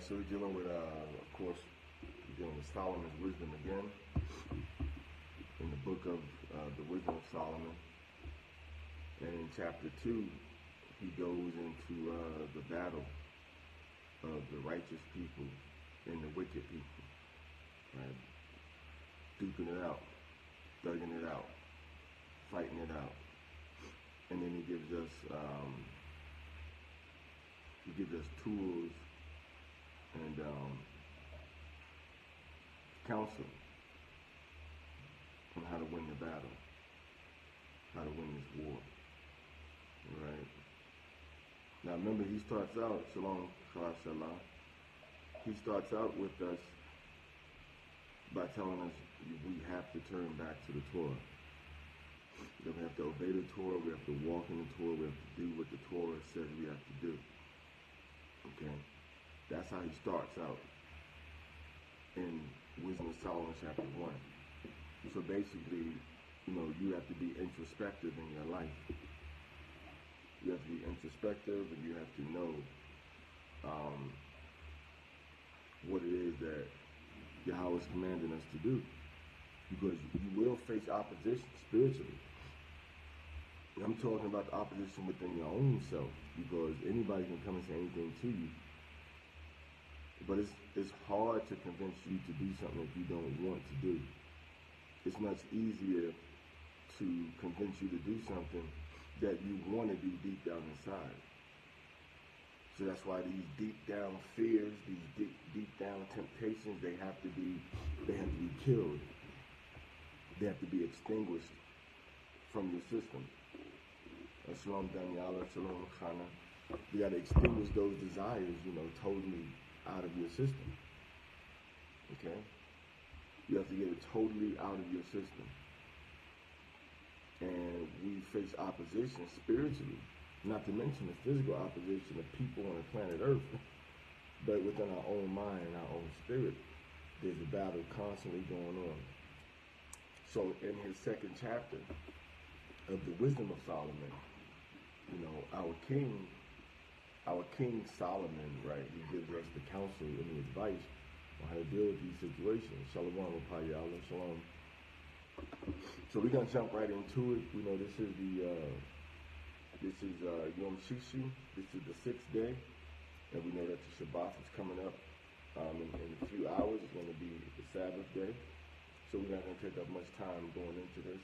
so we're dealing with, of course, we're dealing with Solomon's wisdom again in the book of the Wisdom of Solomon. And in chapter 2, he goes into the battle of the righteous people and the wicked people, right? Duking it out, thugging it out, fighting it out. And then he gives us tools and counsel on how to win the battle, how to win this war, right? Now remember, he starts out, Shalom, Shalom, he starts out with us by telling us we have to turn back to the Torah. That we have to obey the Torah, we have to walk in the Torah, we have to do what the Torah says we have to do. Okay? That's how he starts out in Wisdom of Solomon chapter 1. So basically, you have to be introspective in your life. You have to be introspective, and you have to know what it is that Yahweh is commanding us to do. Because you will face opposition spiritually. And I'm talking about the opposition within your own self, because anybody can come and say anything to you. But it's hard to convince you to do something that you don't want to do. It's much easier to convince you to do something that you want to do deep down inside. So that's why these deep down fears, these deep down temptations, they have to be killed. They have to be extinguished from your system. Shalom Daniela, Shalom Khana. You got to extinguish those desires, totally out of your system. Okay? You have to get it totally out of your system. And we face opposition spiritually, not to mention the physical opposition of people on the planet Earth, but within our own mind and our own spirit, there's a battle constantly going on. So in his second chapter of the Wisdom of Solomon, our King Solomon, right, he gives us the counsel and the advice on how to deal with these situations. Shalom, Rapayala, Shalom. So we're gonna jump right into it. This is Yom Shishi. This is the 6th day, and we know that the Shabbat is coming up in a few hours. It's going to be the Sabbath day, so we're not going to take up much time going into this.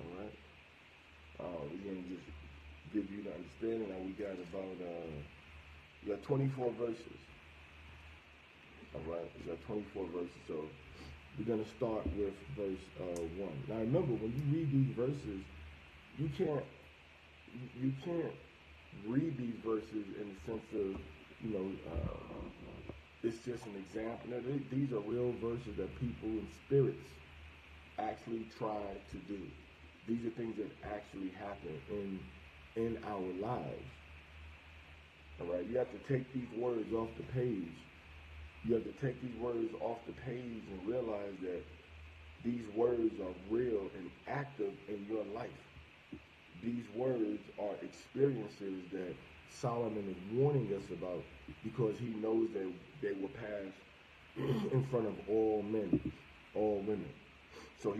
All right. We're going to just give you the understanding. Now we got 24 verses. All right, we got 24 verses. So we're going to start with verse 1. Now remember, when you read these verses, you can't read these verses in the sense of, it's just an example. Now, these are real verses that people in spirits actually try to do. These are things that actually happen in our lives. All right, you have to take these words off the page. You have to take these words off the page and realize that these words are real and active in your life. These words are experiences that Solomon is warning us about, because he knows that they will pass in front of all men, all women. So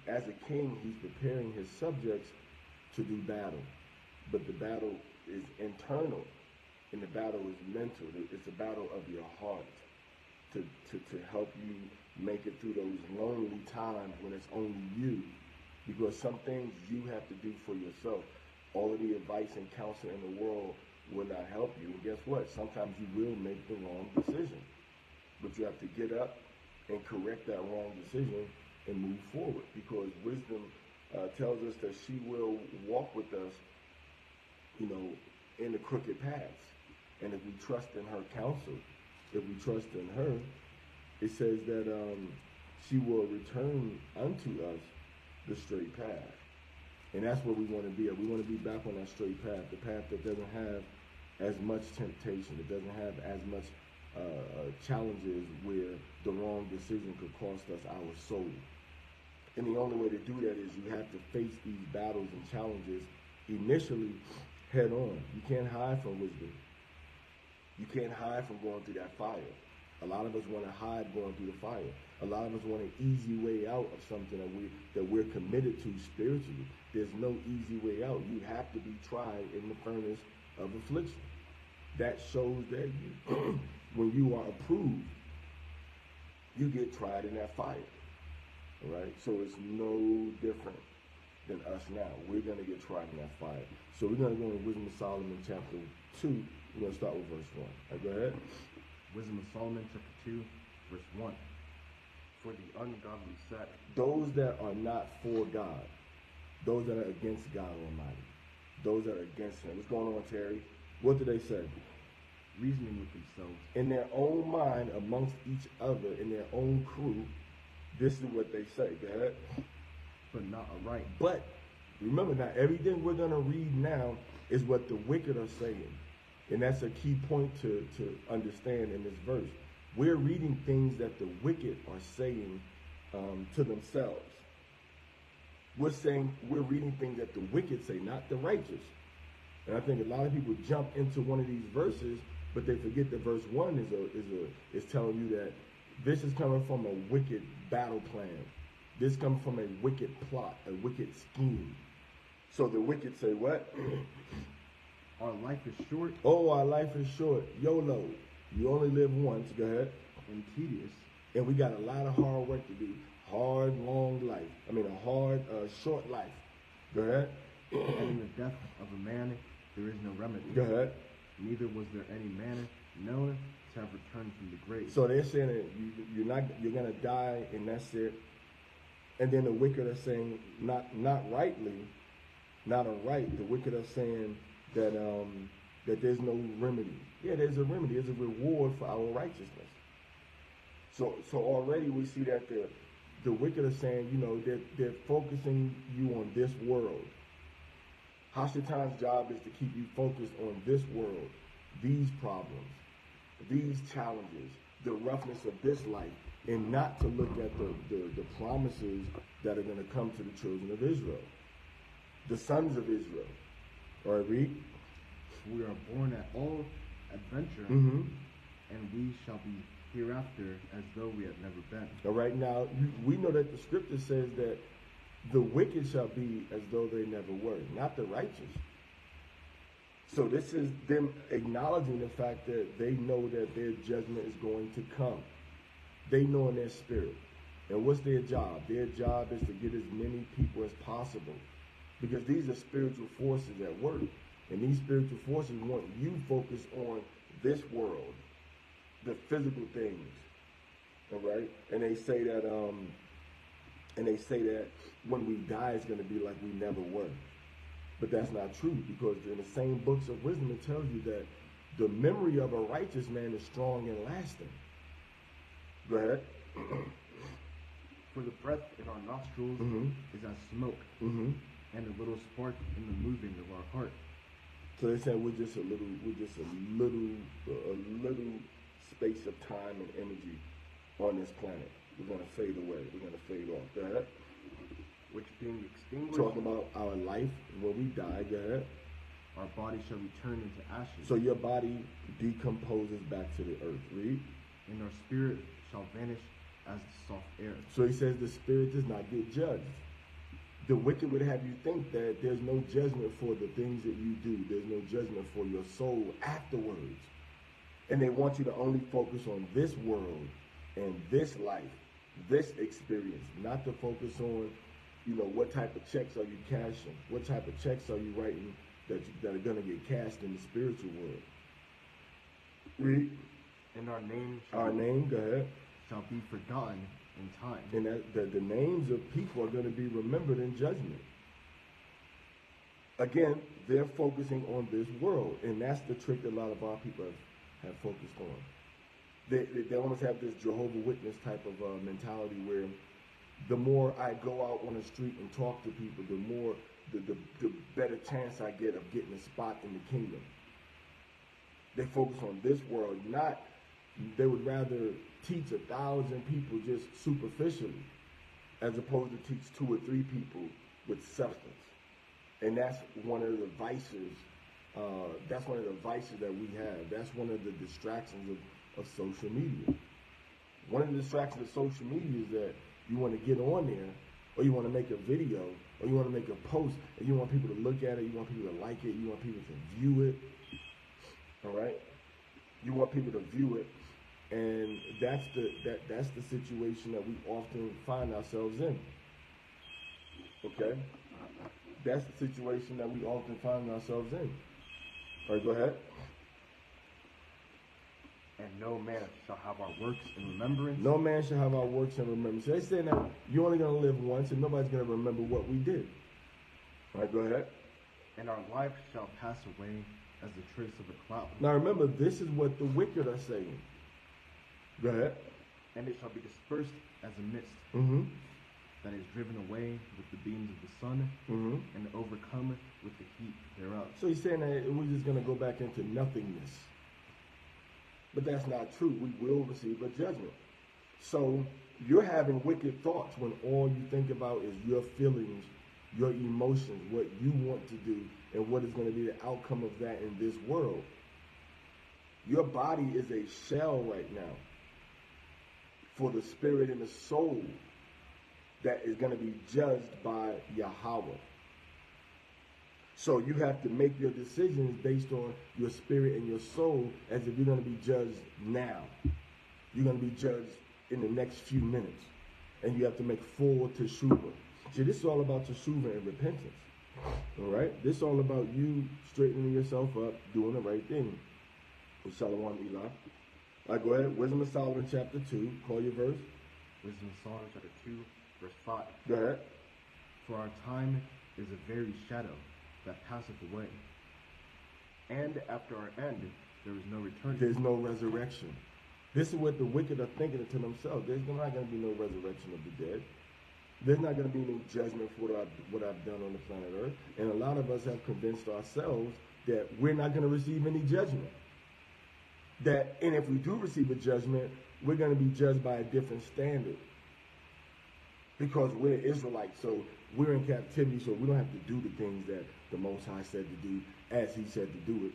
as a king, he's preparing his subjects to do battle. But the battle is internal, and the battle is mental. It's a battle of your heart to help you make it through those lonely times when it's only you. Because some things you have to do for yourself. All of the advice and counsel in the world will not help you. And guess what? Sometimes you will make the wrong decision. But you have to get up and correct that wrong decision and move forward. Because wisdom tells us that she will walk with us, in the crooked paths. And if we trust in her counsel, if we trust in her, it says that she will return unto us the straight path. And that's where we want to be. We want to be back on that straight path, the path that doesn't have as much temptation, it doesn't have as much challenges where the wrong decision could cost us our soul. And the only way to do that is you have to face these battles and challenges initially head on. You can't hide from wisdom. You can't hide from going through that fire. A lot of us want to hide going through the fire. A lot of us want an easy way out of something that we're committed to spiritually. There's no easy way out. You have to be tried in the furnace of affliction. That shows that you, when you are approved, you get tried in that fire. All right? So it's no different than us now. We're going to get tried in that fire. So we're going to go in Wisdom of Solomon chapter 2. We're going to start with verse 1. Right, go ahead. Wisdom of Solomon chapter 2, verse 1. For the ungodly set. Those that are not for God, those that are against God Almighty, those that are against Him. What's going on, Terry? What do they say? Reasoning with themselves. In their own mind, amongst each other, in their own crew, this is what they say. Go ahead. But not aright. But remember now, everything we're going to read now is what the wicked are saying. And that's a key point to understand in this verse. We're reading things that the wicked are saying to themselves. We're reading things that the wicked say, not the righteous. And I think a lot of people jump into one of these verses, but they forget that verse 1 is telling you that this is coming from a wicked battle plan. This comes from a wicked plot, a wicked scheme. So the wicked say what? Our life is short. Oh, our life is short. YOLO. You only live once. Go ahead. And tedious. And we got a lot of hard work to do. Hard, long life. I mean, a hard, short life. Go ahead. And in the death of a man, there is no remedy. Go ahead. Neither was there any man known to have returned from the grave. So they're saying that you're gonna die, and that's it. And then the wicked are saying, not rightly, not aright. The wicked are saying that that there's no remedy. Yeah, there's a remedy. There's a reward for our righteousness. So already we see that the wicked are saying, you know, they're focusing you on this world. Hashatan's job is to keep you focused on this world, these problems, these challenges, the roughness of this life, and not to look at the promises that are going to come to the children of Israel, the sons of Israel. All right, read. We are born at all adventure, Mm-hmm. and we shall be hereafter as though we had never been. All right, now we know that the scripture says that the wicked shall be as though they never were, not the righteous. So this is them acknowledging the fact that they know that their judgment is going to come. They know in their spirit. And what's their job? Their job is to get as many people as possible, because these are spiritual forces at work. And these spiritual forces want you focused on this world, the physical things. All right? And they say that when we die, it's going to be like we never were. But that's not true, because in the same books of wisdom, it tells you that the memory of a righteous man is strong and lasting. Go ahead. For the breath in our nostrils Mm-hmm. is as smoke, Mm-hmm. and a little spark in the moving of our heart. So they say we're just a little space of time and energy on this planet. We're going to fade away. We're going to fade off. Go ahead. Which being extinguished, Talking about our life when we die. Go ahead. our body shall return into ashes. So your body decomposes back to the earth. Read. And our spirit shall vanish as the soft air. So he says the spirit does not get judged. The wicked would have you think that there's no judgment for the things that you do. There's no judgment for your soul afterwards. And they want you to only focus on this world and this life, this experience, not to focus on, you know, what type of checks are you cashing? What type of checks are you writing that are going to get cashed in the spiritual world? Read. And our name Go ahead. shall be forgotten in time. And that the names of people are going to be remembered in judgment. Again, they're focusing on this world, and that's the trick that a lot of our people have focused on. They almost have this Jehovah's Witness type of mentality where the more I go out on the street and talk to people, the better chance I get of getting a spot in the kingdom. They focus on this world, they would rather teach 1,000 people just superficially as opposed to teach 2 or 3 people with substance. And that's one of the vices That's one of the vices that we have. That's one of the distractions of social media. One of the distractions of social media is that you want to get on there, or you want to make a video, or you want to make a post, and you want people to look at it, you want people to like it, you want people to view it. All right, you want people to view it, and that's the situation that we often find ourselves in. Okay, that's the situation that we often find ourselves in. All right, go ahead. And no man shall have our works in remembrance. No man shall have our works in remembrance. So they say that you're only going to live once, and nobody's going to remember what we did. All right, go ahead. And our life shall pass away as the trace of a cloud. Now remember, this is what the wicked are saying. Go ahead. And it shall be dispersed as a mist that is driven away with the beams of the sun and overcome with the heat thereof. So he's saying that we're just going to go back into nothingness. But that's not true. We will receive a judgment. So you're having wicked thoughts when all you think about is your feelings, your emotions, what you want to do, and what is going to be the outcome of that in this world. Your body is a shell right now for the spirit and the soul that is going to be judged by Yahweh. So you have to make your decisions based on your spirit and your soul as if you're going to be judged now. You're going to be judged in the next few minutes. And you have to make full teshuvah. See, this is all about teshuvah and repentance. All right? This is all about you straightening yourself up, doing the right thing. Shalom, Eli. All right, go ahead. Wisdom of Solomon, chapter 2. Call your verse. Wisdom of Solomon, chapter 2, verse 5. Go ahead. For our time is a very shadow that passeth away, and after our end there is no return. There's no resurrection. This is what the wicked are thinking to themselves. There's not going to be no resurrection of the dead. There's not going to be no judgment for what I've done on the planet Earth. And a lot of us have convinced ourselves that we're not going to receive any judgment. And if we do receive a judgment, we're going to be judged by a different standard. Because we're Israelites, so we're in captivity, so we don't have to do the things that the Most High said to do as he said to do it.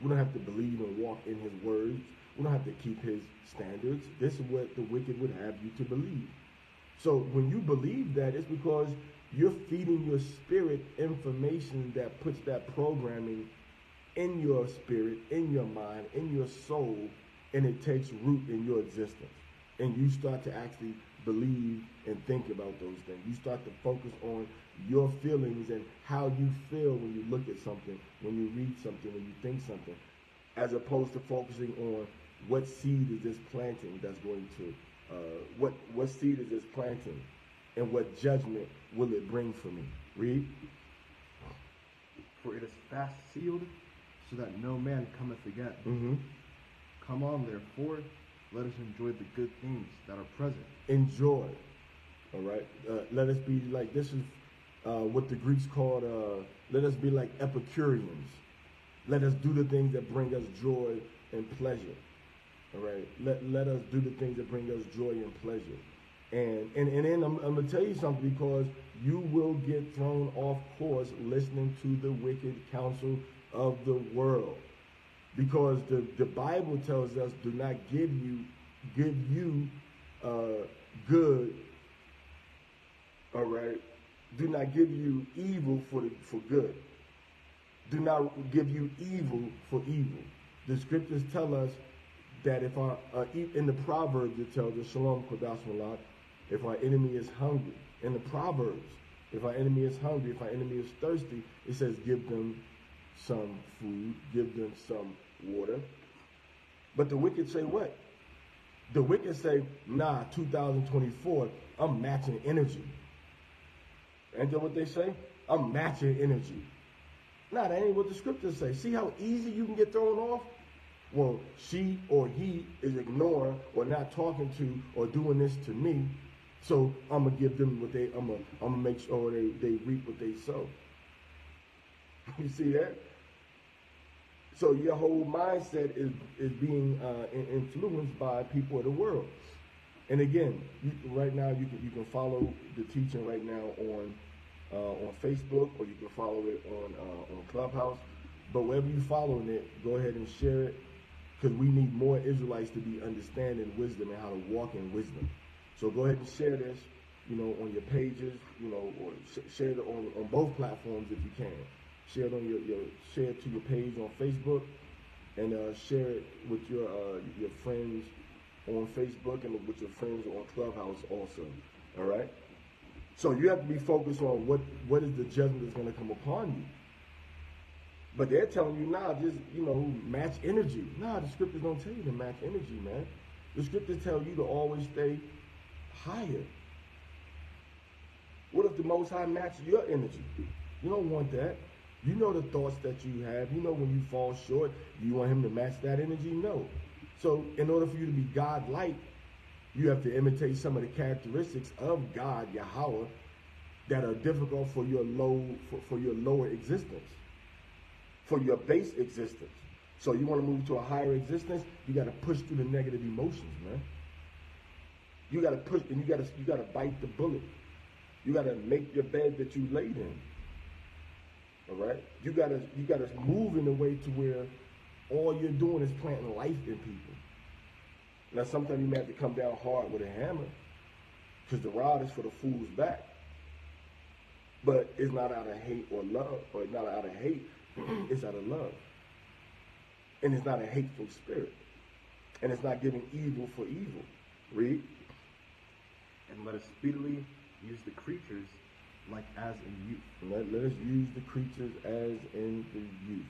We don't have to believe and walk in his words. We don't have to keep his standards. This is what the wicked would have you to believe. So when you believe that, it's because you're feeding your spirit information that puts that programming in your spirit, in your mind, in your soul, and it takes root in your existence. And you start to actually believe and think about those things. You start to focus on your feelings and how you feel when you look at something, when you read something, when you think something, as opposed to focusing on what seed is this planting that's going to, what seed is this planting, and what judgment will it bring for me. Read. For it is fast sealed, so that no man cometh again. Come on, therefore, let us enjoy the good things that are present. Enjoy. All right. Let us be like, this is what the Greeks called, let us be like Epicureans. Let us do the things that bring us joy and pleasure. All right. Let us do the things that bring us joy and pleasure. And then I'm going to tell you something, because you will get thrown off course listening to the wicked counsel of the world. Because the Bible tells us, do not give you good, all right? Do not give you evil for good. Do not give you evil for evil. The scriptures tell us that if in the Proverbs it tells us, Shalom Kodash Malak, if our enemy is hungry. In the Proverbs, if our enemy is hungry, if our enemy is thirsty, it says give them some food, give them some water. But the wicked say what? The wicked say, nah, 2024, I'm matching energy. Ain't that what they say? I'm matching energy. Nah, that ain't what the scriptures say. See how easy you can get thrown off? Well, she or he is ignoring or not talking to or doing this to me, so I'm gonna give them what I'm gonna make sure they reap what they sow. You see that? So your whole mindset is being influenced by people of the world. And again, right now you can follow the teaching right now on Facebook, or you can follow it on Clubhouse. But wherever you following it, go ahead and share it, because we need more Israelites to be understanding wisdom and how to walk in wisdom. So go ahead and share this, on your pages, or share it on both platforms if you can. Share it on share it to your page on Facebook, and share it with your friends on Facebook and with your friends on Clubhouse also. All right. So you have to be focused on what is the judgment that's going to come upon you. But they're telling you, nah, just, match energy. Nah, the scriptures don't tell you to match energy, man. The scriptures tell you to always stay higher. What if the Most High matches your energy? You don't want that. You know the thoughts that you have. You know when you fall short, you want him to match that energy? No. So in order for you to be God-like, you have to imitate some of the characteristics of God, Yahweh, that are difficult for your lower existence, for your base existence. So you want to move to a higher existence, you got to push through the negative emotions, man. You got to push, and you got to bite the bullet. You got to make your bed that you laid in. All right? You got to move in a way to where all you're doing is planting life in people. Now, sometimes you may have to come down hard with a hammer, because the rod is for the fool's back. But it's not out of hate or love, or it's not out of hate, it's out of love. And it's not a hateful spirit. And it's not giving evil for evil. Read. And let us speedily use the creatures like as in youth. Let us use the creatures as in the youth.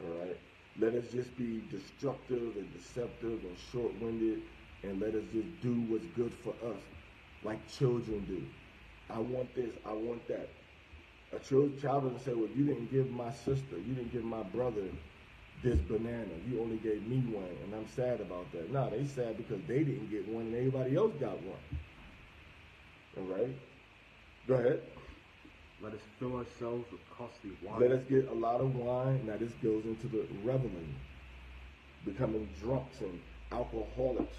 All right? Let us just be destructive and deceptive and short-winded, and let us just do what's good for us, like children do. I want this, I want that. A child doesn't say, well, you didn't give my sister, you didn't give my brother this banana. You only gave me one, and I'm sad about that. No, they sad because they didn't get one and everybody else got one. All right? Go ahead. Let us fill ourselves with costly wine. Let us get a lot of wine. Now this goes into the reveling, becoming drunks and alcoholics,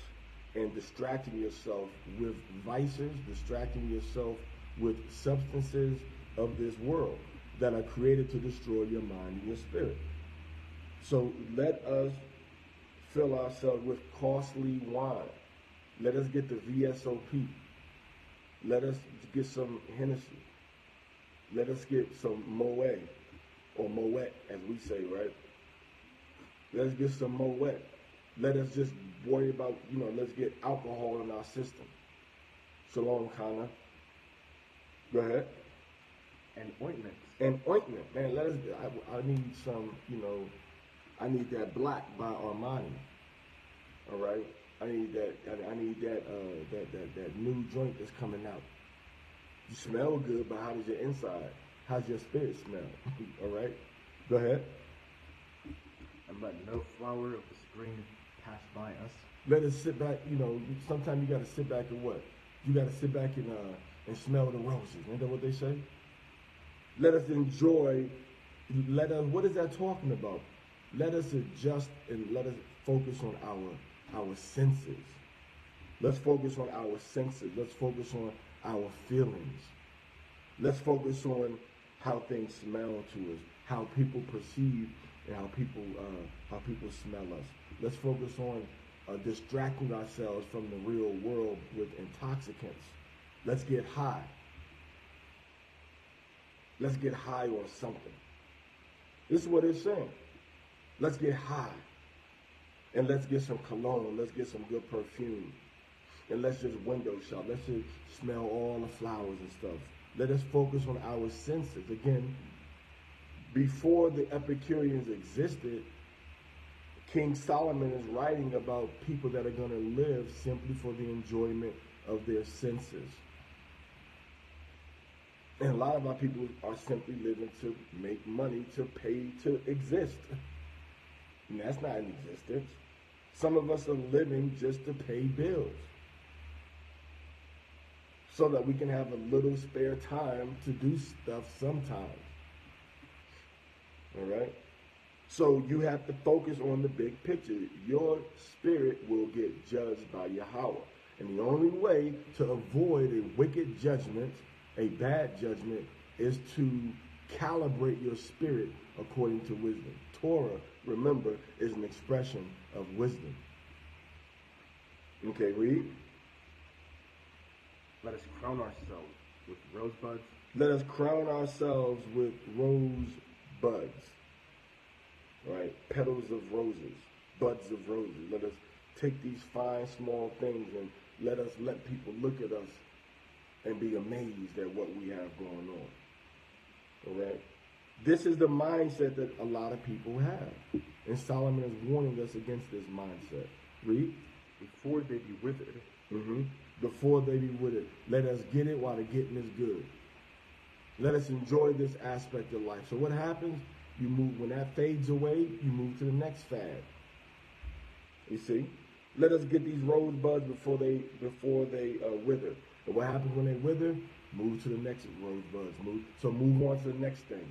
and distracting yourself with vices, distracting yourself with substances of this world that are created to destroy your mind and your spirit. So let us fill ourselves with costly wine. Let us get the VSOP. Let us get some Hennessy. Let us get some Moet, or Moet, as we say, right? Let us get some Moet. Let us just worry about, let's get alcohol in our system. Shalom, Kana. Go ahead. And ointments. And ointment, man. Let us. I need some, I need that black by Armani. All right. I need that. I need that new joint that's coming out. You smell good, but how does your inside? How's your spirit smell? All right? Go ahead. And let no flower of the spring pass by us. Let us sit back, sometimes you got to sit back and what? You got to sit back and smell the roses. Isn't that what they say? Let us enjoy, what is that talking about? Let us adjust and let us focus on our senses. Let's focus on our senses. Let's focus on our feelings. Let's focus on how things smell to us, how people perceive and how people smell us. Let's focus on distracting ourselves from the real world with intoxicants. Let's get high. Let's get high on something. This is what it's saying. Let's get high. And let's get some cologne. Let's get some good perfume. And let's just window shop. Let's just smell all the flowers and stuff. Let us focus on our senses. Again, before the Epicureans existed, King Solomon is writing about people that are going to live simply for the enjoyment of their senses. And a lot of our people are simply living to make money, to pay to exist. And that's not in existence. Some of us are living just to pay bills, so that we can have a little spare time to do stuff sometimes. All right? So you have to focus on the big picture. Your spirit will get judged by Yahweh. And the only way to avoid a wicked judgment, a bad judgment, is to calibrate your spirit according to wisdom. Torah, remember, is an expression of wisdom. Okay, read. Let us crown ourselves with rosebuds. Let us crown ourselves with rosebuds. Right? Petals of roses, buds of roses. Let us take these fine, small things and let people look at us and be amazed at what we have going on. All right? This is the mindset that a lot of people have. And Solomon is warning us against this mindset. Read. Before they be withered. Before they be withered. Let us get it while the getting is good. Let us enjoy this aspect of life. So what happens? You move, when that fades away, you move to the next fad. You see? Let us get these rosebuds before they wither. And what happens when they wither? Move to the next rosebuds. Move on to the next thing.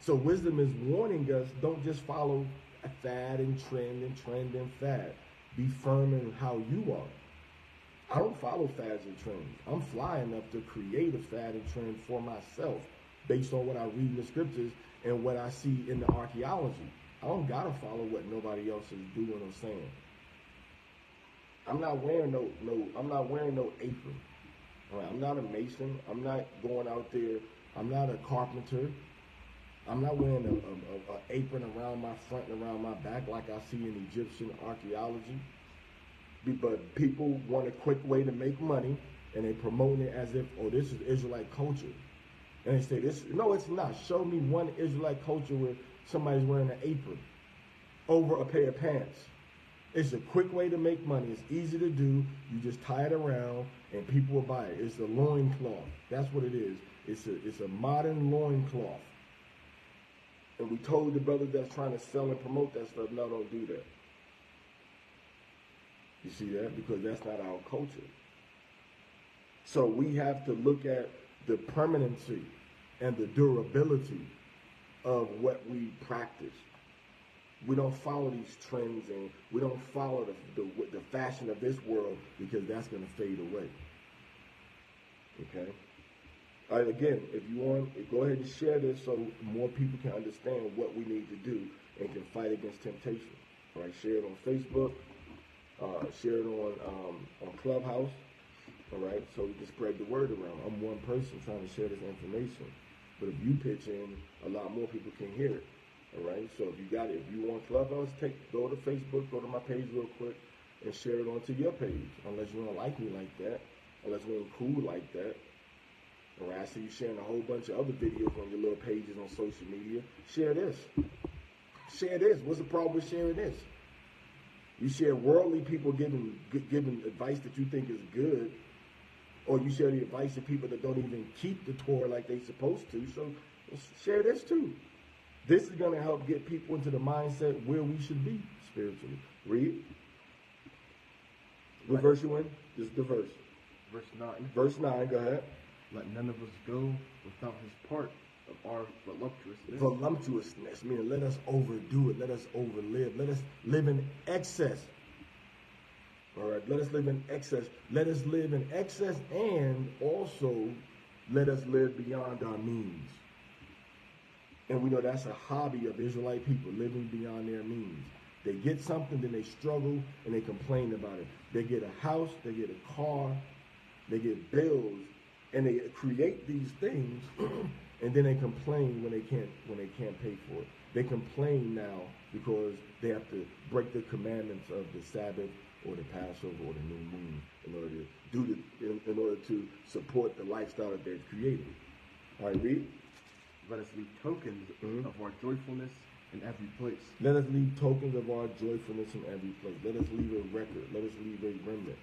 So wisdom is warning us, don't just follow a fad and trend and fad. Be firm in how you are. I don't follow fads and trends. I'm fly enough to create a fad and trend for myself based on what I read in the scriptures and what I see in the archaeology. I don't gotta follow what nobody else is doing or saying. I'm not wearing no apron. All right, I'm not a mason. I'm not going out there. I'm not a carpenter. I'm not wearing a apron around my front and around my back like I see in Egyptian archaeology. But people want a quick way to make money, and they promote it as if, oh, this is Israelite culture. And they say this. No, it's not. Show me one Israelite culture where somebody's wearing an apron over a pair of pants. It's a quick way to make money. It's easy to do. You just tie it around, and people will buy it. It's a loincloth. That's what it is. It's a modern loincloth. And we told the brothers that's trying to sell and promote that stuff, no, don't do that. You see that? Because that's not our culture. So we have to look at the permanency and the durability of what we practice. We don't follow these trends and we don't follow the fashion of this world because that's going to fade away. Okay? All right, again, if you want, go ahead and share this so more people can understand what we need to do and can fight against temptation. All right, share it on Facebook, share it on Clubhouse. All right, so we can spread the word around. I'm one person trying to share this information, but if you pitch in, a lot more people can hear it. All right, so if you want Clubhouse, go to Facebook, go to my page real quick, and share it onto your page. Unless you don't like me like that, unless we ain't cool like that. All right, I see you sharing a whole bunch of other videos on your little pages on social media. Share this. Share this. What's the problem with sharing this? You share worldly people giving advice that you think is good, or you share the advice of people that don't even keep the Torah like they're supposed to. So share this too. This is going to help get people into the mindset where we should be spiritually. Read. What verse you in? This is the verse. Verse 9. Verse 9, go ahead. Let none of us go without his part of our voluptuousness. Voluptuousness, meaning let us overdo it. Let us overlive. Let us live in excess. All right, let us live in excess. Let us live in excess and also let us live beyond our means. And we know that's a hobby of Israelite people, living beyond their means. They get something, then they struggle, and they complain about it. They get a house, they get a car, they get bills, and they create these things, and then they complain when they can't pay for it. They complain now because they have to break the commandments of the Sabbath or the Passover or the new moon in order to support the lifestyle that they've created. All right, read. Let us leave tokens of our joyfulness in every place. Let us leave tokens of our joyfulness in every place. Let us leave a record. Let us leave a remnant.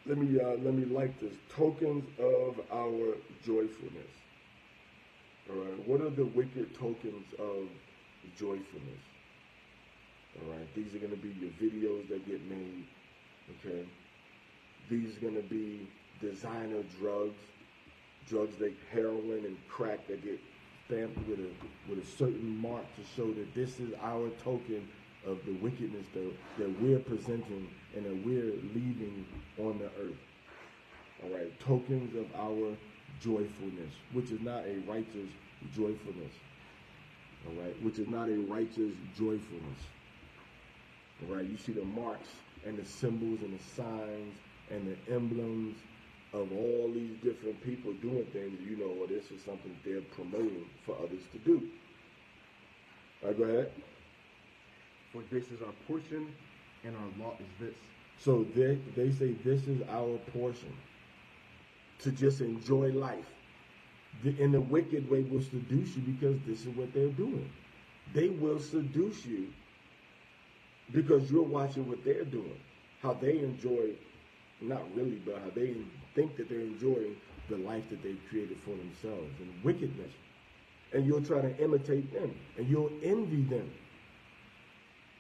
Let me like this. Tokens of our joyfulness. All right. What are the wicked tokens of joyfulness? All right. These are going to be your videos that get made. Okay. These are going to be designer drugs like heroin and crack that get stamped with a certain mark to show that this is our token of the wickedness that we're presenting and that we're leaving on the earth. All right, tokens of our joyfulness, which is not a righteous joyfulness. All right, which is not a righteous joyfulness. All right, you see the marks and the symbols and the signs and the emblems of all these different people doing things. You know, well, this is something they're promoting for others to do. All right, go ahead. For this is our portion, and our lot is this. So they say this is our portion, to just enjoy life. And the wicked way will seduce you because this is what they're doing. They will seduce you because you're watching what they're doing, how they enjoy, not really, but how they think that they're enjoying the life that they've created for themselves and wickedness. And you'll try to imitate them, and you'll envy them.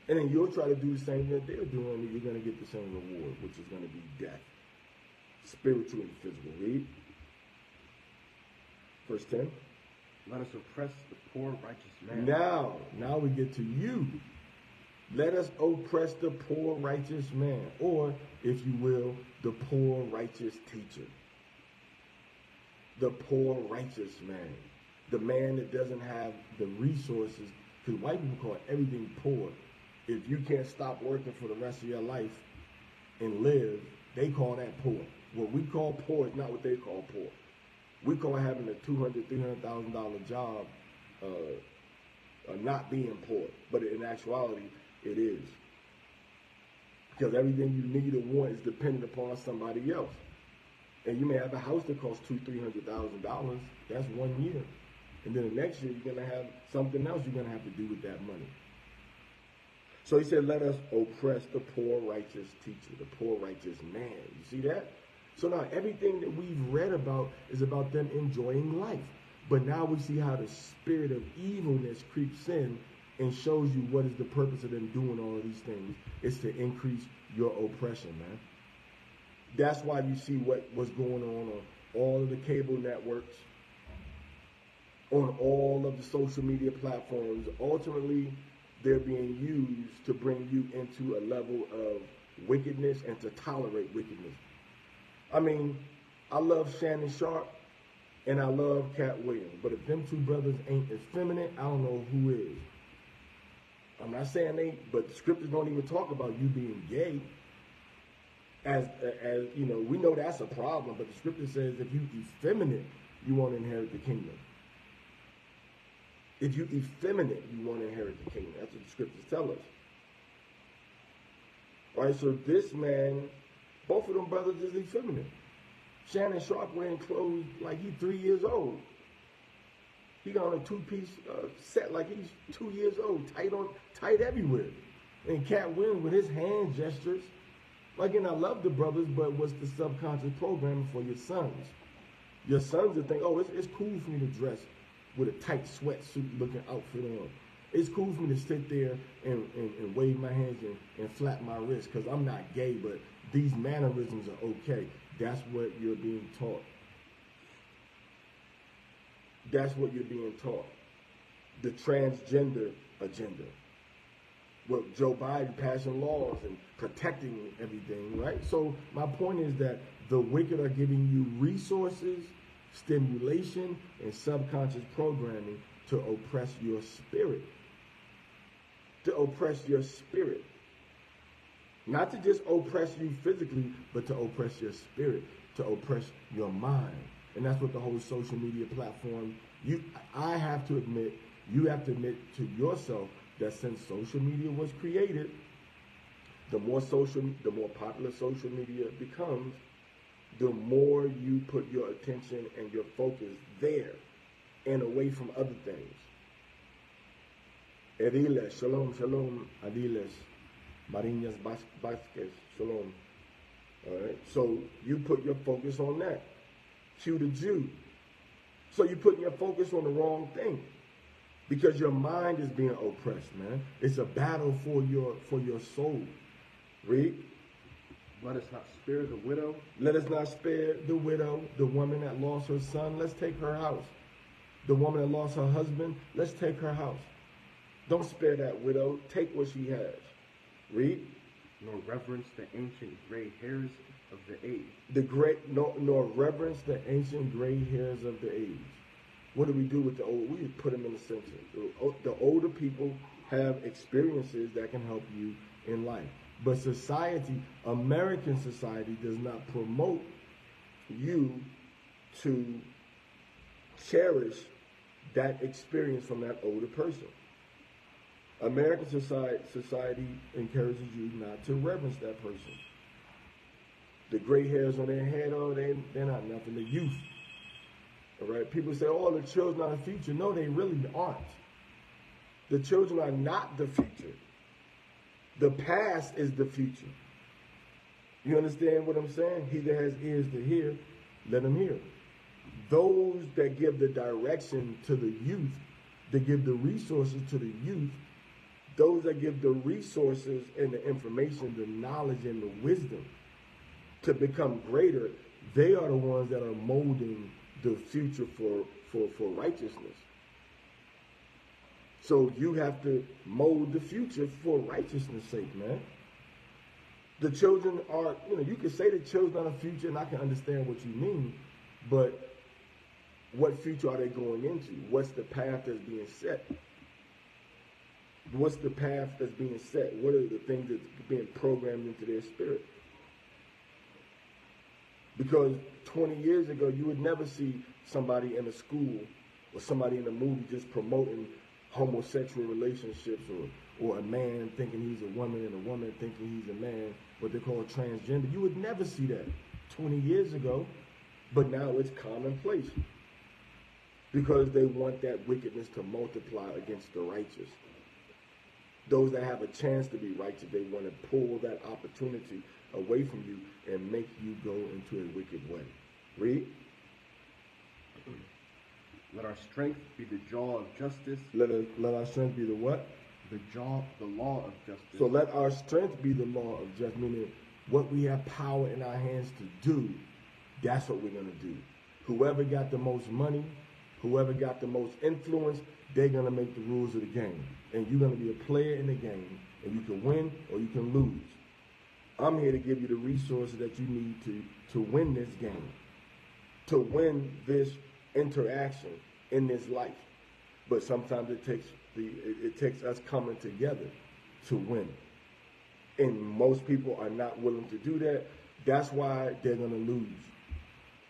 And then you'll try to do the same that they're doing, and you're going to get the same reward, which is going to be death, spiritual and physical. Read. Verse 10. Let us oppress the poor righteous man. Now we get to you. Let us oppress the poor righteous man, or, if you will, the poor righteous teacher. The poor righteous man. The man that doesn't have the resources, because white people call everything poor. If you can't stop working for the rest of your life and live, they call that poor. What we call poor is not what they call poor. We call having a $200,000, $300,000 job not being poor, but in actuality, it is. Because everything you need or want is dependent upon somebody else. And you may have a house that costs $200,000, $300,000. That's 1 year. And then the next year, you're going to have something else you're going to have to do with that money. So he said, let us oppress the poor righteous teacher, the poor righteous man. You see that? So now everything that we've read about is about them enjoying life. But now we see how the spirit of evilness creeps in and shows you what is the purpose of them doing all of these things. It's to increase your oppression, man. That's why you see what's going on all of the cable networks, on all of the social media platforms. Ultimately, they're being used to bring you into a level of wickedness and to tolerate wickedness. I mean, I love Shannon Sharp and I love Cat Williams, but if them two brothers ain't effeminate, I don't know who is. I'm not saying but the scriptures don't even talk about you being gay. As you know, we know that's a problem, but the scripture says if you effeminate, you won't inherit the kingdom. If you effeminate, you won't inherit the kingdom. That's what the scriptures tell us. All right, so this man, both of them brothers is effeminate. Shannon Sharp wearing clothes like he's 3 years old. He got on a two-piece set like he's 2 years old, tight everywhere. And Cat Williams with his hand gestures. Again, I love the brothers, but what's the subconscious programming for your sons? Your sons will think, oh, it's cool for me to dress with a tight sweatsuit looking outfit on. It's cool for me to sit there and wave my hands and flap my wrist because I'm not gay, but these mannerisms are okay. That's what you're being taught. That's what you're being taught. The transgender agenda. With Joe Biden passing laws and protecting everything, right? So my point is that the wicked are giving you resources, stimulation, and subconscious programming to oppress your spirit. To oppress your spirit. Not to just oppress you physically, but to oppress your spirit, to oppress your mind. And that's what the whole social media platform, I have to admit, you have to admit to yourself that since social media was created, the more popular social media becomes, the more you put your attention and your focus there and away from other things. Ediles, shalom, shalom, Adiles, Marinas Vasquez, shalom. All right, so you put your focus on that. Q the Jew. So you're putting your focus on the wrong thing. Because your mind is being oppressed, man. It's a battle for your soul. Read. Let us not spare the widow. Let us not spare the widow, the woman that lost her son. Let's take her house. The woman that lost her husband. Let's take her house. Don't spare that widow. Take what she has. Read. Nor reverence the ancient gray hairs of the age. Nor reverence the ancient gray hairs of the age. What do we do with the old? We put them in the center. The older people have experiences that can help you in life. But society, American society, does not promote you to cherish that experience from that older person. American society encourages you not to reverence that person. The gray hairs on their head, oh, they're not nothing. The youth. All right? People say, oh, the children are the future. No, they really aren't. The children are not the future. The past is the future. You understand what I'm saying? He that has ears to hear, let him hear. Those that give the direction to the youth, that give the resources to the youth, those that give the resources and the information, the knowledge and the wisdom to become greater, they are the ones that are molding the future for righteousness. So you have to mold the future for righteousness' sake, man. The children are, you can say the children are the future, and I can understand what you mean, but what future are they going into? What's the path that's being set? What's the path that's being set? What are the things that's being programmed into their spirit? Because 20 years ago, you would never see somebody in a school or somebody in a movie just promoting homosexual relationships, or a man thinking he's a woman and a woman thinking he's a man, what they call transgender. You would never see that 20 years ago, but now it's commonplace because they want that wickedness to multiply against the righteous. Those that have a chance to be righteous, they want to pull that opportunity away from you and make you go into a wicked way. Read. Let our strength be the jaw of justice. Let our strength be the what? The law of justice. So let our strength be the law of justice, meaning what we have power in our hands to do, that's what we're going to do. Whoever got the most money, whoever got the most influence, they're going to make the rules of the game. And you're going to be a player in the game, and you can win or you can lose. I'm here to give you the resources that you need to win this game, to win this interaction in this life. But sometimes it takes us coming together to win. And most people are not willing to do that. That's why they're going to lose.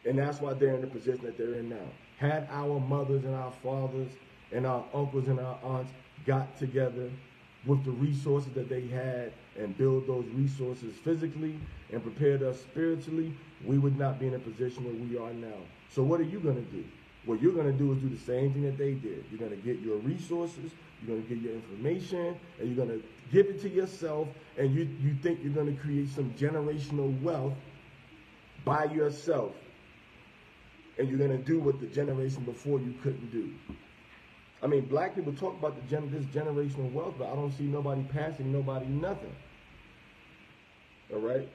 And that's why they're in the position that they're in now. Had our mothers and our fathers and our uncles and our aunts got together with the resources that they had and build those resources physically and prepared us spiritually, we would not be in a position where we are now. So what are you going to do? What you're going to do is do the same thing that they did. You're going to get your resources, you're going to get your information, and you're going to give it to yourself, and you think you're going to create some generational wealth by yourself, and you're going to do what the generation before you couldn't do. I mean, black people talk about this generational wealth, but I don't see nobody passing nobody nothing. All right?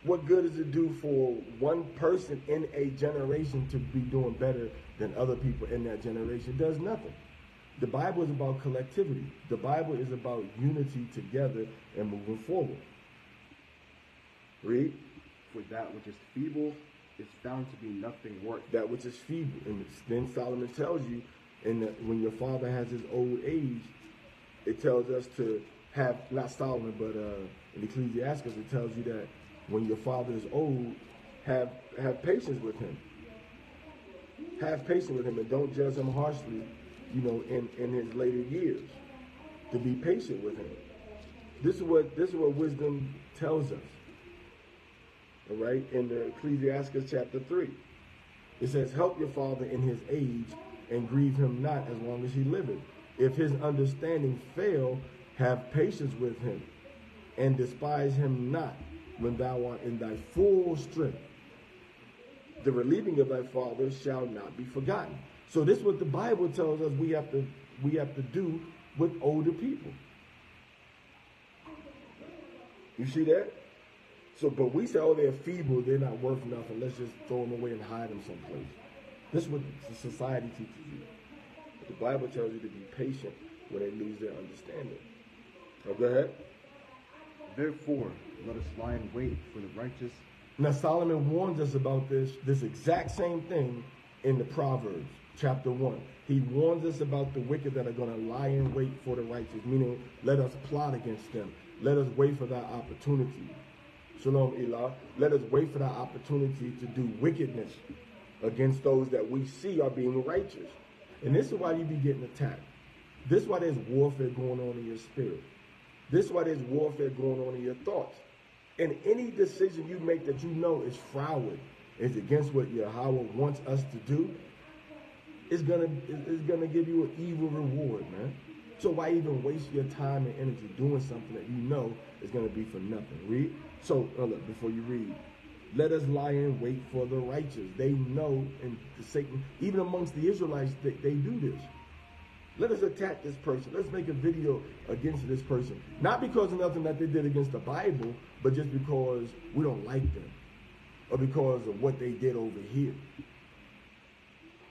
What good does it do for one person in a generation to be doing better than other people in that generation? It does nothing. The Bible is about collectivity. The Bible is about unity together and moving forward. Read. For that which is feeble is found to be nothing worth. That which is feeble. And then Solomon tells you, when your father has his old age, it tells us to have, not Solomon, but in Ecclesiastes, it tells you that when your father is old, have patience with him. Have patience with him and don't judge him harshly, in his later years. To be patient with him. This is what wisdom tells us. All right? In the Ecclesiastes chapter 3. It says, help your father in his age and grieve him not as long as he liveth. If his understanding fail, have patience with him and despise him not when thou art in thy full strength. The relieving of thy father shall not be forgotten. So this is what the Bible tells us we have to do with older people. You see that? So, but we say, oh, they're feeble, they're not worth nothing. Let's just throw them away and hide them someplace. This is what the society teaches you. But the Bible tells you to be patient when they lose their understanding. Oh, go ahead. Therefore, let us lie in wait for the righteous. Now, Solomon warns us about this exact same thing in the Proverbs. chapter 1. He warns us about the wicked that are going to lie in wait for the righteous, meaning let us plot against them. Let us wait for that opportunity. Shalom, Elah. Let us wait for that opportunity to do wickedness against those that we see are being righteous. And this is why you be getting attacked. This is why there's warfare going on in your spirit. This is why there's warfare going on in your thoughts. And any decision you make that you know is froward, is against what Yahweh wants us to do, is gonna give you an evil reward, man. So why even waste your time and energy doing something that you know is gonna be for nothing? Read. So look, before you read, let us lie in wait for the righteous. They know, and Satan, even amongst the Israelites, they do this. Let us attack this person. Let's make a video against this person. Not because of nothing that they did against the Bible, but just because we don't like them. Or because of what they did over here.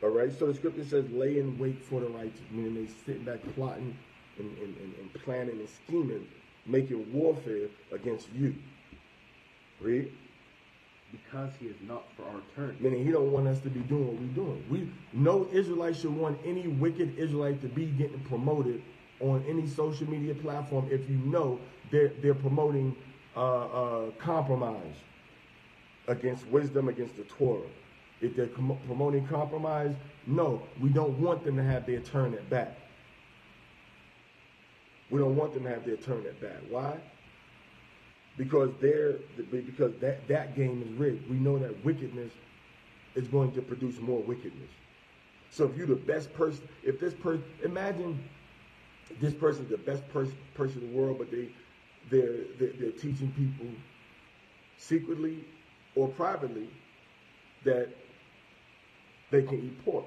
All right? So the scripture says, lay in wait for the righteous. Meaning they sit back plotting and planning and scheming, making warfare against you. Read. Because he is not for our turn. Meaning he don't want us to be doing what we're doing. No Israelite should want any wicked Israelite to be getting promoted on any social media platform if you know they're promoting compromise against wisdom, against the Torah. If they're promoting compromise, no, we don't want them to have their turn at bat. We don't want them to have their turn at bat. Why? Because that game is rigged. We know that wickedness is going to produce more wickedness. So if you're the best person, if this person, imagine this person's the best person in the world, but they're teaching people secretly or privately that they can eat pork,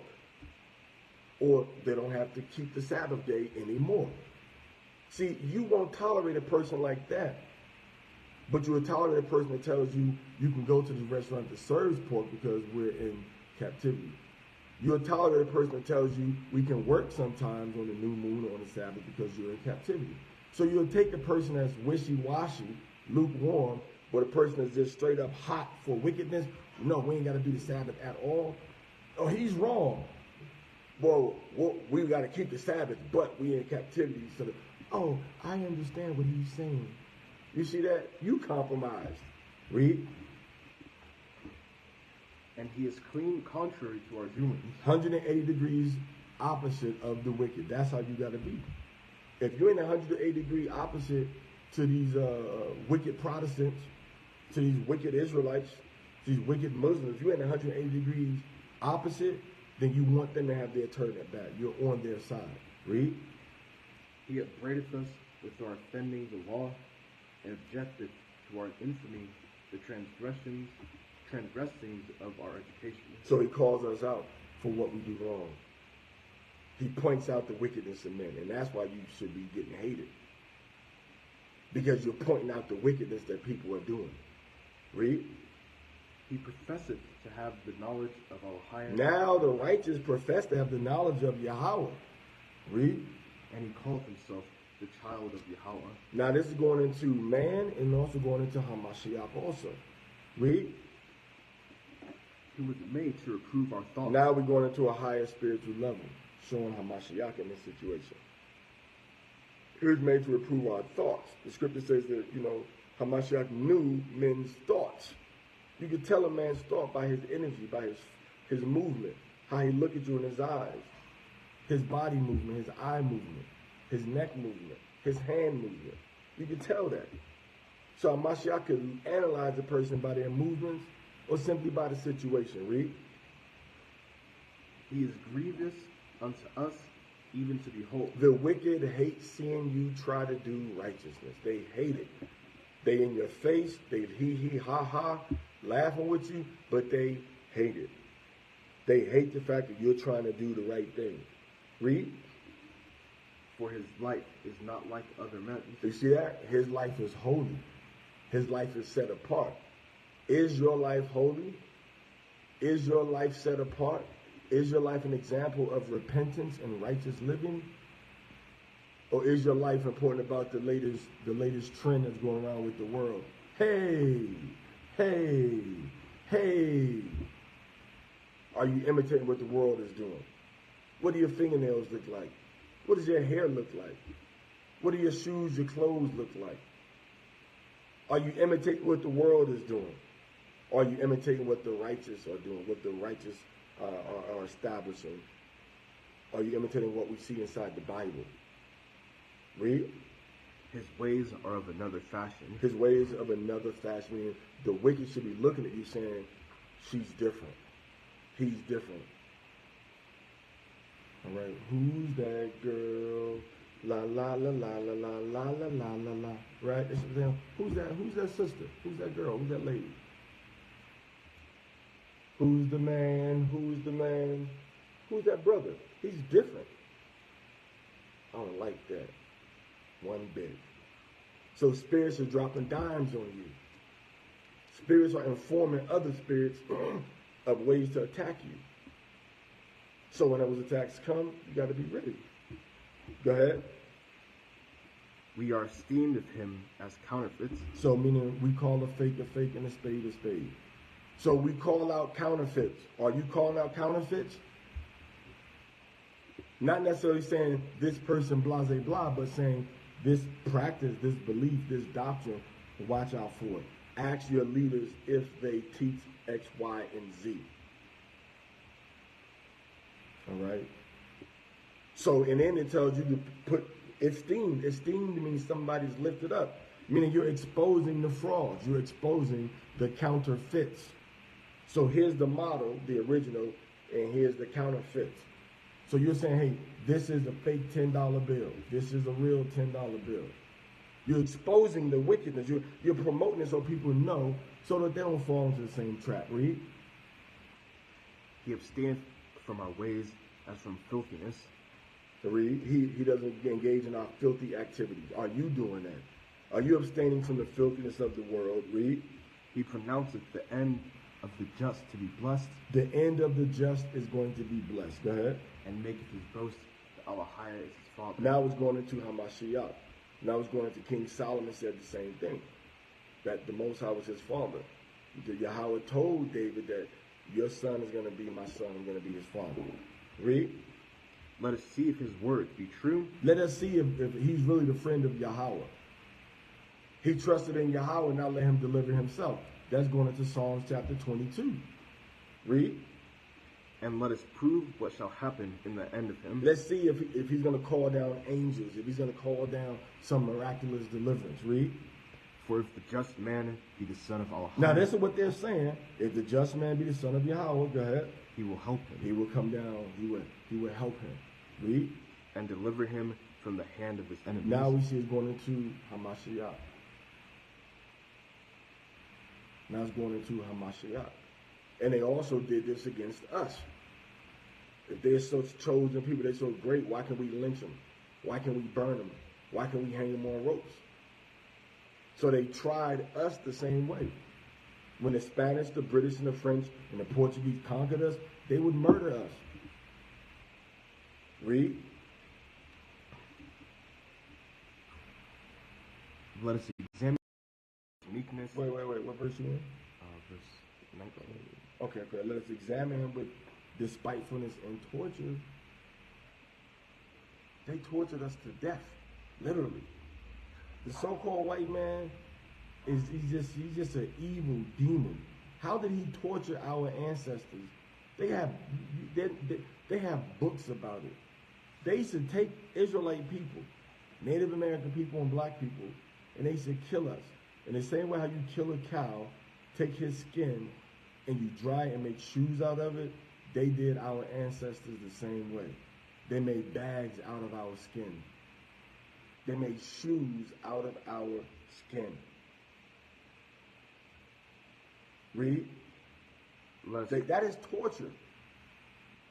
or they don't have to keep the Sabbath day anymore. See, you won't tolerate a person like that. But you will tolerate a person that tells you you can go to the restaurant that serves pork because we're in captivity. You'll tolerate a person that tells you we can work sometimes on the new moon or on the Sabbath because you're in captivity. So you'll take the person that's wishy-washy, lukewarm, but a person that's just straight up hot for wickedness. No, we ain't got to do the Sabbath at all. Oh, he's wrong. Well, we got to keep the Sabbath, but we in captivity. So, I understand what he's saying. You see that? You compromised. Read. And he is clean contrary to our doings. 180 degrees opposite of the wicked. That's how you got to be. If you're in 180 degree opposite to these wicked Protestants, to these wicked Israelites, these wicked Muslims, if you're in 180 degrees opposite, then you want them to have their turn at bat. You're on their side. Read. He upbraideth us with our offending the law, and objected to our infamy, the transgressings of our education. So he calls us out for what we do wrong. He points out the wickedness of men, and that's why you should be getting hated. Because you're pointing out the wickedness that people are doing. Read. He professeth to have the knowledge of our higher. Now the righteous profess to have the knowledge of Yahweh. Read. And he calleth himself the child of Yahweh. Now this is going into man and also going into Hamashiach also. Read. He was made to reprove our thoughts. Now we're going into a higher spiritual level, showing Hamashiach in this situation. He was made to reprove our thoughts. The scripture says that, Hamashiach knew men's thoughts. You can tell a man's thought by his energy, by his movement, how he look at you in his eyes, his body movement, his eye movement, his neck movement, his hand movement. You can tell that. So Mashiach could analyze a person by their movements or simply by the situation. Read. He is grievous unto us, even to behold. The wicked hate seeing you try to do righteousness. They hate it. They in your face, they hee ha ha, laughing with you, but they hate it. They hate the fact that you're trying to do the right thing. Read. For his life is not like other men's. You see that? His life is holy. His life is set apart. Is your life holy? Is your life set apart? Is your life an example of repentance and righteous living? Or is your life important about the latest trend that's going around with the world? Hey, hey, hey. Are you imitating what the world is doing? What do your fingernails look like? What does your hair look like? What do your shoes, your clothes look like? Are you imitating what the world is doing? Or are you imitating what the righteous are doing, what the righteous are establishing? Are you imitating what we see inside the Bible? Read. His ways are of another fashion. His ways of another fashion. Meaning the wicked should be looking at you saying, she's different. He's different. All right. Who's that girl? La la la la la la la la la la la. Right? Who's that? Who's that sister? Who's that girl? Who's that lady? Who's the man? Who's the man? Who's that brother? He's different. I don't like that one bit. So spirits are dropping dimes on you. Spirits are informing other spirits of ways to attack you. So when those attacks come, you got to be ready. Go ahead. We are esteemed of him as counterfeits. So meaning we call a fake and a spade. So we call out counterfeits. Are you calling out counterfeits? Not necessarily saying this person blah, blah, blah, but saying this practice, this belief, this doctrine, watch out for it. Ask your leaders if they teach X, Y, and Z. All right? So, and then it tells you to put esteemed. Esteemed means somebody's lifted up. Meaning you're exposing the frauds. You're exposing the counterfeits. So here's the model, the original, and here's the counterfeits. So you're saying, hey, this is a fake $10 bill. This is a real $10 bill. You're exposing the wickedness. You're promoting it so people know, so that they don't fall into the same trap. Read. He abstaineth from our ways as from filthiness. Read. He doesn't engage in our filthy activities. Are you doing that? Are you abstaining from the filthiness of the world? Read. He pronounceth the end of the just to be blessed. The end of the just is going to be blessed. Go ahead. And maketh his boast that Allah higher is his father. Now it's going into Hamashiach. Now it's going into King Solomon said the same thing. That the Most High was his father. Yahweh told David that your son is going to be my son. I'm going to be his father. Read. Let us see if his words be true. Let us see if he's really the friend of Yahweh. He trusted in Yahweh, now let him deliver himself. That's going into Psalms chapter 22. Read. And let us prove what shall happen in the end of him. Let's see if he's going to call down angels, if he's going to call down some miraculous deliverance. Read. For if the just man be the son of Allah. Now this is what they're saying. If the just man be the son of Yahweh, go ahead. He will help him. He will come down. He will help him. Read. And deliver him from the hand of his enemies. Now we see it's going into Hamashiach. Now it's going into Hamashiach. And they also did this against us. If they're such chosen people, they're so great, why can we lynch them? Why can we burn them? Why can we hang them on ropes? So they tried us the same way. When the Spanish, the British, and the French, and the Portuguese conquered us, they would murder us. Read. Let us examine meekness. Wait. What verse you in? Verse 19. Okay. Let us examine him with despitefulness and torture. They tortured us to death, literally. The so-called white man he's just an evil demon. How did he torture our ancestors? They have books about it. They used to take Israelite people, Native American people, and black people, and they used to kill us. In the same way how you kill a cow, take his skin, and you dry it and make shoes out of it, they did our ancestors the same way. They made bags out of our skin. They made shoes out of our skin. Read. That is torture.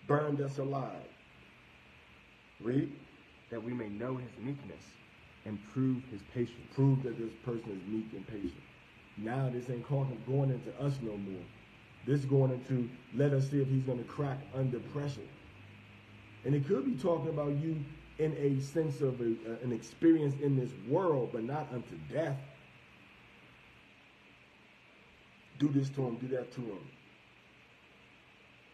Burned us alive. Read. That we may know his meekness and prove his patience. Prove that this person is meek and patient. Now this ain't going into us no more. This going into, let us see if he's going to crack under pressure. And it could be talking about you in a sense of an experience in this world, but not unto death. Do this to him, do that to him.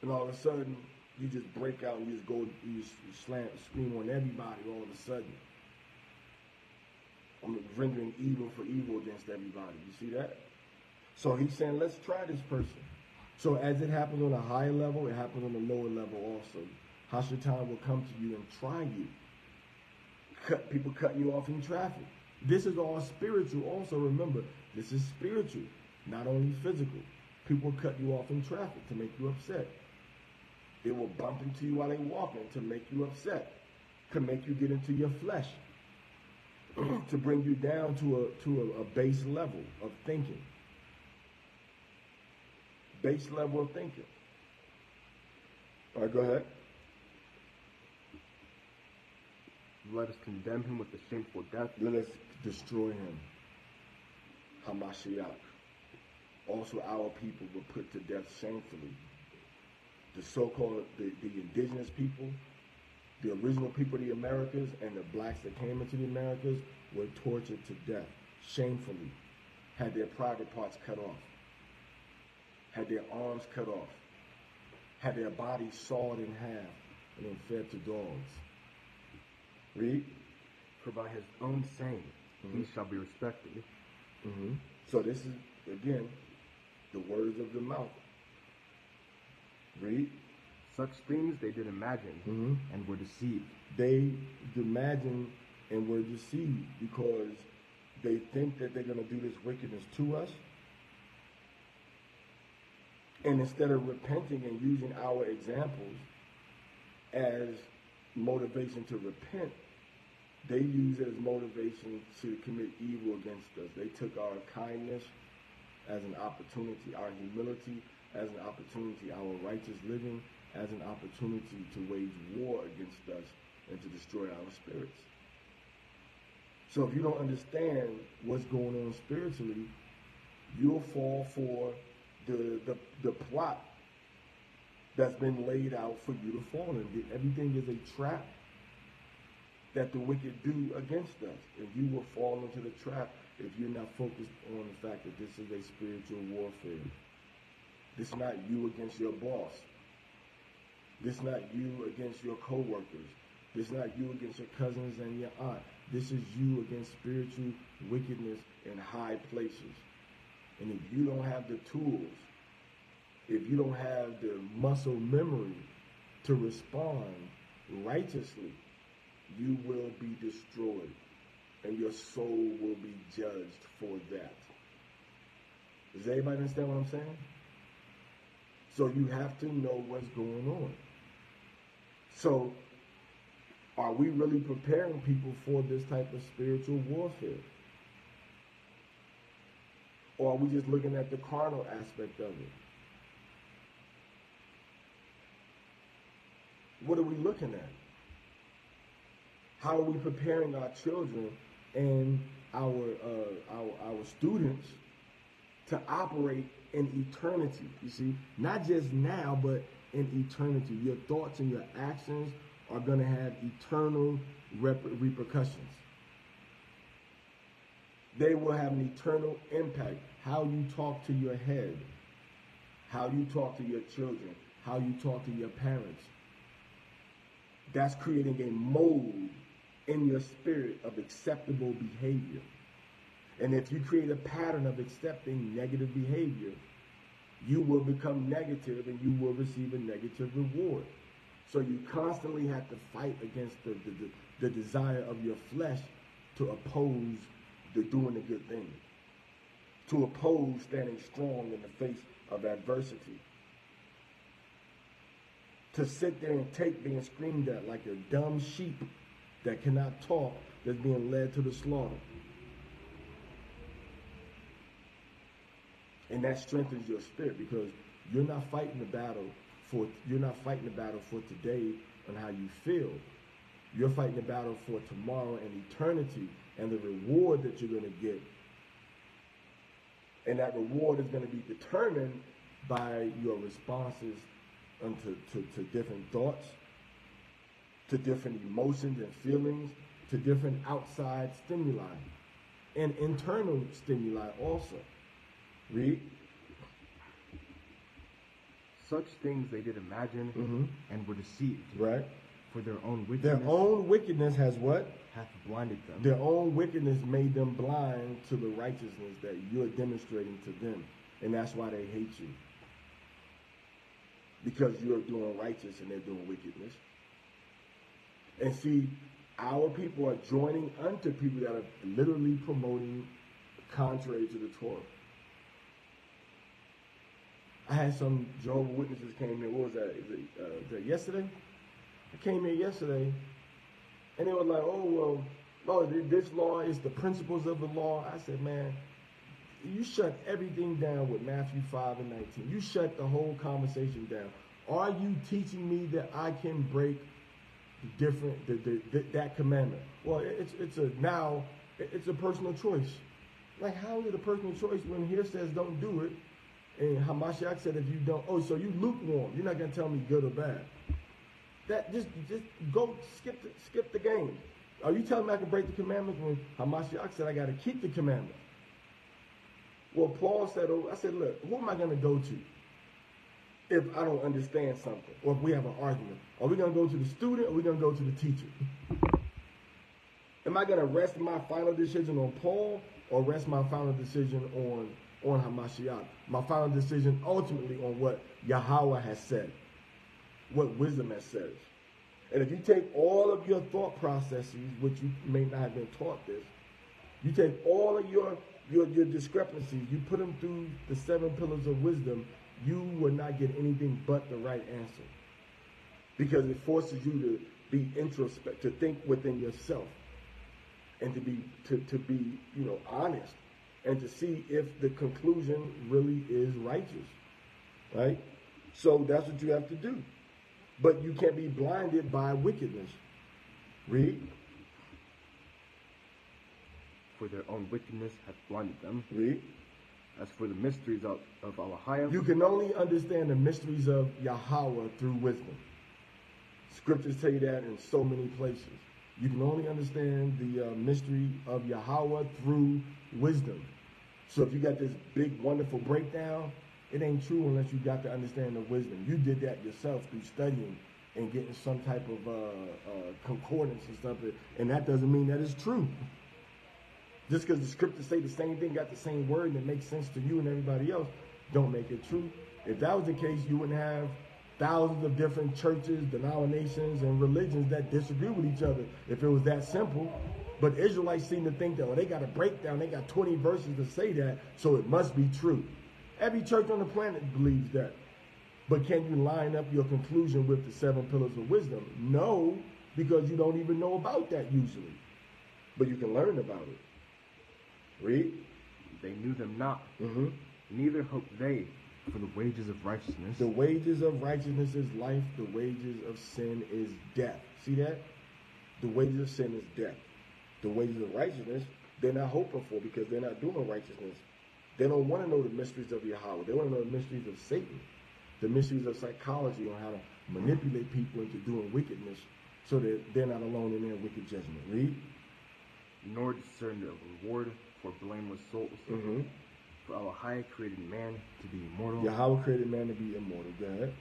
And all of a sudden, You just break out and you just go, you just scream on everybody all of a sudden. I'm rendering evil for evil against everybody. You see that? So he's saying, let's try this person. So as it happens on a higher level, it happens on a lower level also. Hashatan will come to you and try you. People cutting you off in traffic. This is all spiritual also. Remember, this is spiritual, not only physical. People cut you off in traffic to make you upset. They will bump into you while they're walking to make you upset, to make you get into your flesh, to bring you down to a base level of thinking. Base level of thinking. All right, go ahead. Let us condemn him with the shameful death. Let us destroy him. Hamashiach. Also, our people were put to death shamefully. The so-called, the indigenous people, the original people of the Americas, and the blacks that came into the Americas were tortured to death shamefully. Had their private parts cut off. Had their arms cut off. Had their bodies sawed in half and then fed to dogs. Read. For by his own saying, he shall be respected. So this is, again, the words of the mouth. Read. Such things they did imagine and were deceived. They imagined and were deceived because they think that they're going to do this wickedness to us. And instead of repenting and using our examples as motivation to repent, they use it as motivation to commit evil against us. They took our kindness as an opportunity, our humility as an opportunity, our righteous living as an opportunity to wage war against us and to destroy our spirits. So if you don't understand what's going on spiritually, you'll fall for the plot that's been laid out for you to fall in. Everything is a trap that the wicked do against us. And you will fall into the trap if you're not focused on the fact that this is a spiritual warfare. This is not you against your boss. This is not you against your co-workers. This is not you against your cousins and your aunt. This is you against spiritual wickedness in high places. And if you don't have the tools, if you don't have the muscle memory to respond righteously, you will be destroyed, and your soul will be judged for that. Does everybody understand what I'm saying? So you have to know what's going on. So are we really preparing people for this type of spiritual warfare? Or are we just looking at the carnal aspect of it? What are we looking at? How are we preparing our children and our students to operate in eternity? You see, not just now, but in eternity. Your thoughts and your actions are going to have eternal repercussions. They will have an eternal impact. How you talk to your head, how you talk to your children, how you talk to your parents. That's creating a mold in your spirit of acceptable behavior. And if you create a pattern of accepting negative behavior, you will become negative and you will receive a negative reward. So you constantly have to fight against the desire of your flesh to oppose the doing the good thing, to oppose standing strong in the face of adversity, to sit there and take being screamed at like a dumb sheep that cannot talk, that's being led to the slaughter. And that strengthens your spirit because you're not fighting the battle for today and how you feel. You're fighting the battle for tomorrow and eternity and the reward that you're going to get. And that reward is going to be determined by your responses to different thoughts, to different emotions and feelings, to different outside stimuli, and internal stimuli also. Read. Such things they did imagine and were deceived. Right. For their own wickedness. Their own wickedness has what? Hath blinded them. Their own wickedness made them blind to the righteousness that you're demonstrating to them. And that's why they hate you. Because you're doing righteous and they're doing wickedness. And see, our people are joining unto people that are literally promoting contrary to the Torah. I had some Jehovah's Witnesses came in. What was that? Was that yesterday? I came here yesterday, and they were like, "Oh well, this law is the principles of the law." I said, "Man, you shut everything down with Matthew 5 and 19. You shut the whole conversation down. Are you teaching me that I can break that commandment?" Well, it's a personal choice. Like, how is it a personal choice when here says don't do it, and Hamashiach said if you don't, so you lukewarm. You're not gonna tell me good or bad. That just go skip the game. Are you telling me I can break the commandments when Hamashiach said I got to keep the commandments? Well, Paul said, I said, look, who am I going to go to if I don't understand something, or if we have an argument? Are we going to go to the student, or are we going to go to the teacher? Am I going to rest my final decision on Paul, or rest my final decision on Hamashiach? My final decision ultimately on what Yahweh has said, what wisdom has said. And if you take all of your thought processes, which you may not have been taught this, you take all of your discrepancies, you put them through the 7 pillars of wisdom, you will not get anything but the right answer. Because it forces you to be introspect, to think within yourself, and to be honest, and to see if the conclusion really is righteous. Right? So that's what you have to do. But you can't be blinded by wickedness. Read. For their own wickedness hath blinded them. Read. As for the mysteries of Allahayim, you can only understand the mysteries of Yahweh through wisdom. Scriptures tell you that in so many places. You can only understand the mystery of Yahweh through wisdom. So if you got this big, wonderful breakdown, it ain't true unless you got to understand the wisdom. You did that yourself through studying and getting some type of concordance and stuff. And that doesn't mean that it's true. Just because the scriptures say the same thing, got the same word, and it makes sense to you and everybody else, don't make it true. If that was the case, you wouldn't have thousands of different churches, denominations, and religions that disagree with each other if it was that simple. But Israelites seem to think that, they got a breakdown, they got 20 verses to say that, so it must be true. Every church on the planet believes that. But can you line up your conclusion with the 7 pillars of wisdom? No, because you don't even know about that usually. But you can learn about it. Read. They knew them not. Neither hoped they for the wages of righteousness. The wages of righteousness is life. The wages of sin is death. See that? The wages of sin is death. The wages of righteousness, they're not hoping for because they're not doing righteousness. They don't want to know the mysteries of Yahweh. They want to know the mysteries of Satan, the mysteries of psychology on how to manipulate people into doing wickedness so that they're not alone in their wicked judgment. Read. Nor discern a reward for blameless souls. For Allah created man to be immortal. Yahweh created man to be immortal. Go ahead.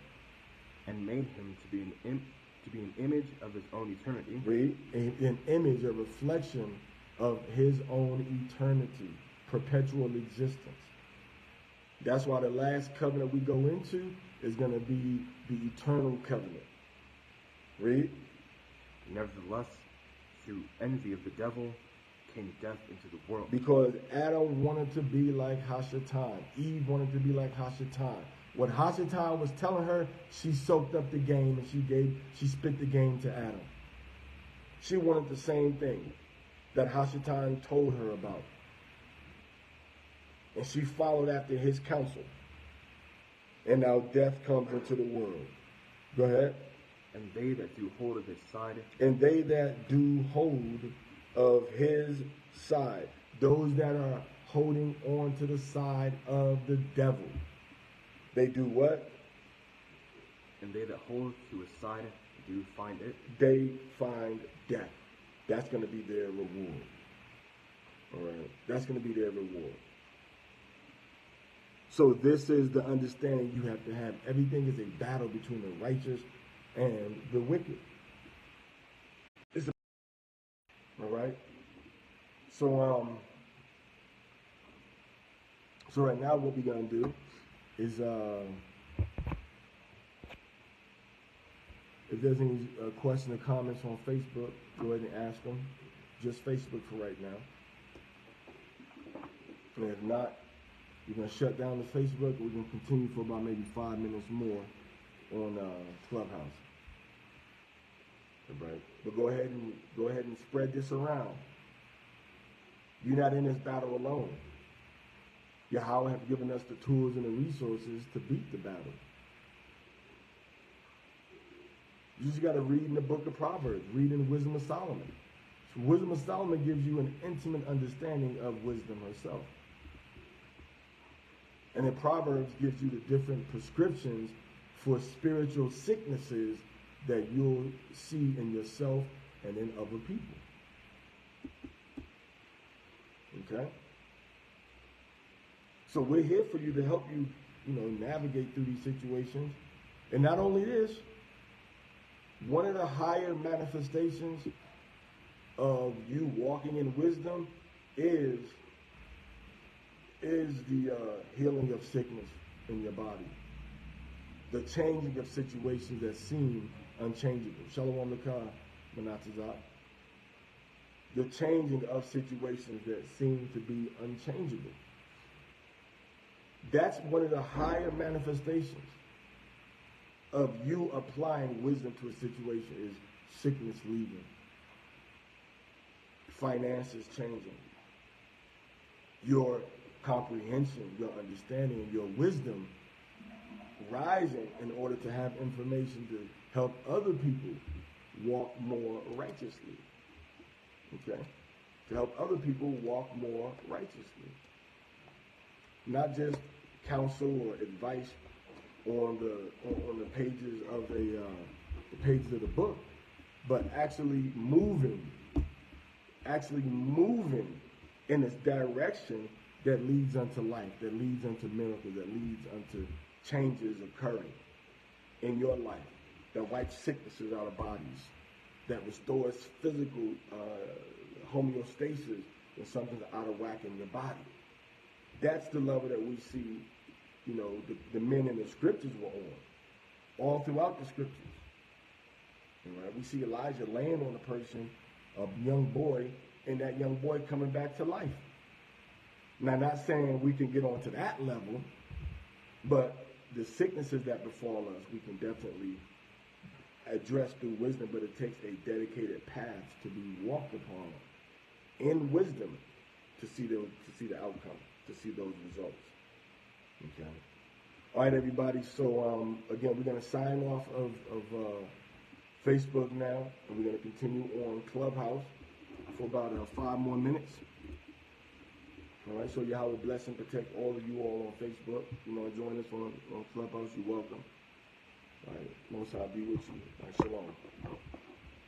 And made him to be an image of his own eternity. Read. An image, a reflection of his own eternity. Perpetual existence. That's why the last covenant we go into is going to be the eternal covenant. Read. Nevertheless, through envy of the devil came death into the world. Because Adam wanted to be like Hashatan. Eve wanted to be like Hashatan. What Hashatan was telling her, she soaked up the game and she spit the game to Adam. She wanted the same thing that Hashatan told her about. And she followed after his counsel. And now death comes into the world. Go ahead. And they that do hold of his side. And they that do hold of his side. Those that are holding on to the side of the devil. They do what? And they that hold to his side do find it. They find death. That's going to be their reward. All right. That's going to be their reward. So this is the understanding you have to have. Everything is a battle between the righteous and the wicked. It's a, all right. So so right now what we're gonna do is if there's any questions or comments on Facebook, go ahead and ask them. Just Facebook for right now. And if not, we're going to shut down the Facebook. We're going to continue for about maybe 5 minutes more on Clubhouse. Right. But go ahead and spread this around. You're not in this battle alone. Yahweh have given us the tools and the resources to beat the battle. You just got to read in the book of Proverbs, read in the Wisdom of Solomon. So Wisdom of Solomon gives you an intimate understanding of wisdom herself. And then Proverbs gives you the different prescriptions for spiritual sicknesses that you'll see in yourself and in other people. Okay? So we're here for you to help you, navigate through these situations. And not only this, one of the higher manifestations of you walking in wisdom is the healing of sickness in your body. The changing of situations that seem unchangeable. Shalom Lakah, Manatazak. The changing of situations that seem to be unchangeable. That's one of the higher manifestations of you applying wisdom to a situation is sickness leaving, finances changing, your comprehension, your understanding, and your wisdom rising in order to have information to help other people walk more righteously. Okay? To help other people walk more righteously. Not just counsel or advice on the pages of the book, but actually moving in this direction that leads unto life, that leads unto miracles, that leads unto changes occurring in your life, that wipes sicknesses out of bodies, that restores physical homeostasis when something's out of whack in your body. That's the level that we see, the men in the scriptures were on, all throughout the scriptures. Right? We see Elijah laying on a person, a young boy, and that young boy coming back to life. Now, not saying we can get onto that level, but the sicknesses that befall us, we can definitely address through wisdom, but it takes a dedicated path to be walked upon in wisdom to see the outcome, to see those results. Okay. All right, everybody. So again, we're going to sign off of Facebook now, and we're going to continue on Clubhouse for about 5 more minutes. All right. So Yahweh bless and protect all of you all on Facebook. Join us on Clubhouse. You're welcome. All right. Most High be with you. All right, shalom.